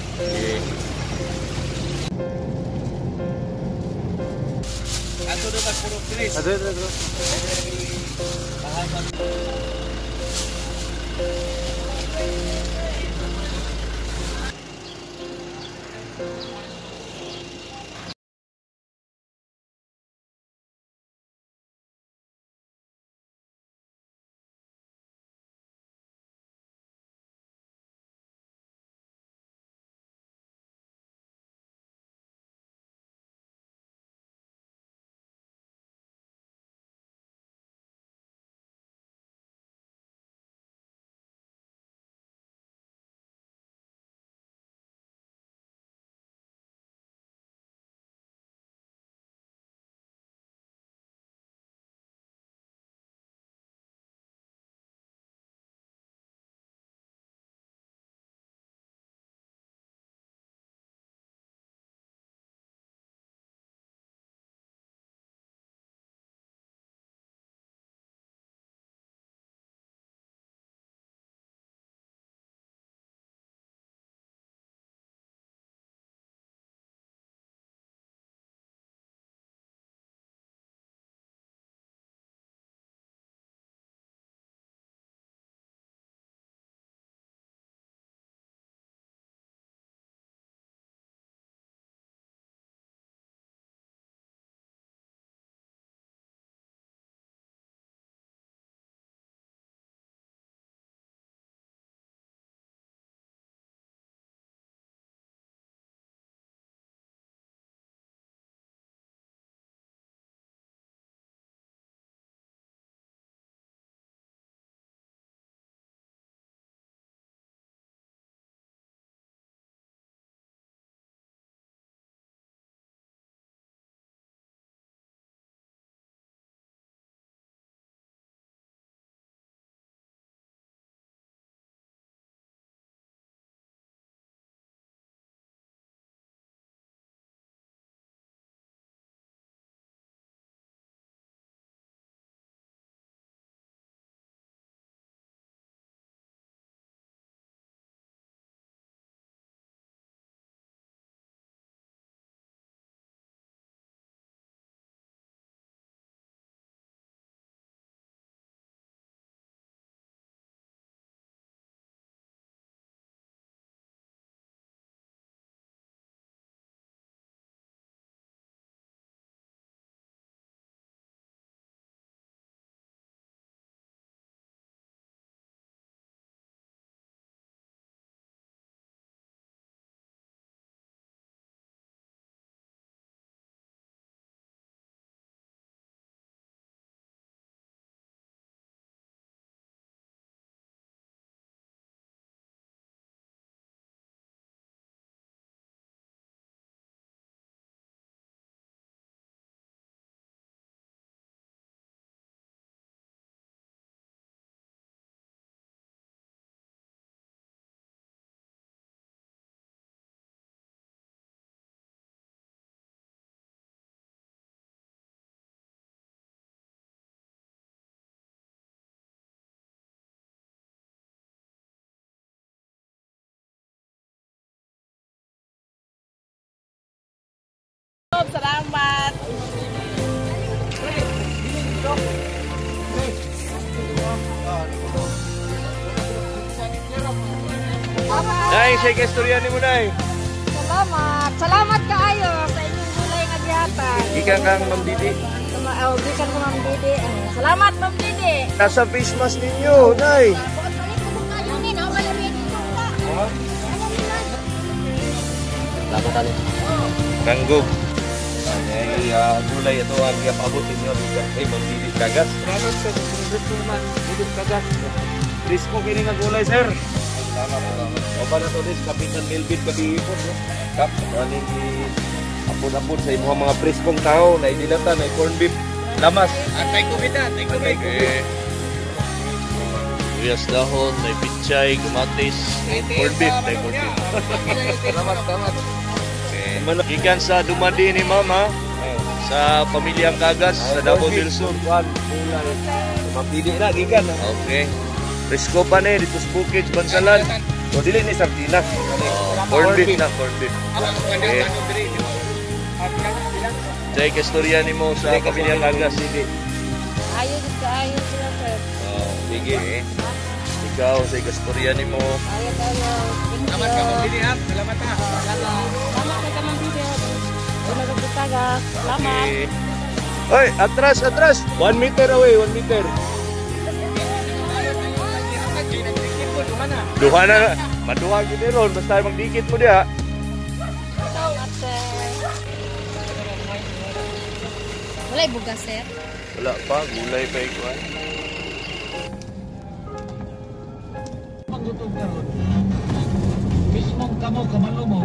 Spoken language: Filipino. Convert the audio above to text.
Okay. Ato na puro Chris. Aduh. Salamat. Nay, say kastorya ni mo, Nay. Salamat. Salamat kaayo sa inyong gulay nga gihatag. Gikan kang Ma'am Didi. Gikan ko Ma'am Didi. Salamat Ma'am Didi. Nasa face mask ninyo, Nay. Laban tali. Kanggog. Ay, gulay ito ang iapabutin nyo. Ay, Ma'am Didi Kagas. Salamat sa Congresswoman Didi Kagas. Please po kini nga gulay, sir. Salamat. O ba na to, Kapitan Melvin Kabihipon. Kap, aning apod-apod sa imuha mga preskong tao na idilatan, na corn beef, lamas. Tay kumita, tay kumita. Uyas dahon, may pichay, kamatis, corn beef, may corn beef. Salamat. Gikan sa dumandi ni Mama, sa pamilyang Kagas, sa Davao del Sur. Mapili na, gikan. Okay. Presko pa ni, dito sa Bukid, Bansalan. O dili ni Sardinas. Corn beef na, corn beef. Okay. Okay. Jay, kastorya ni mo sa Pamilya Lagas. Ayos sila, sir. Sige. Ikaw, sa kastorya ni mo. Ayos. Salamat ka mambili ha. Salamat ha. Salamat ka mang video. Una ka tagas. Salamat. Okay. Hoy, atras. 1 meter away, 1 meter. Duha na. Maduha gid ron basta magdikit mo diha. Salamat, sir. Wala bugas, sir. Wala pa, gulay pa ikuan. Mismong kamo, kamalo mo,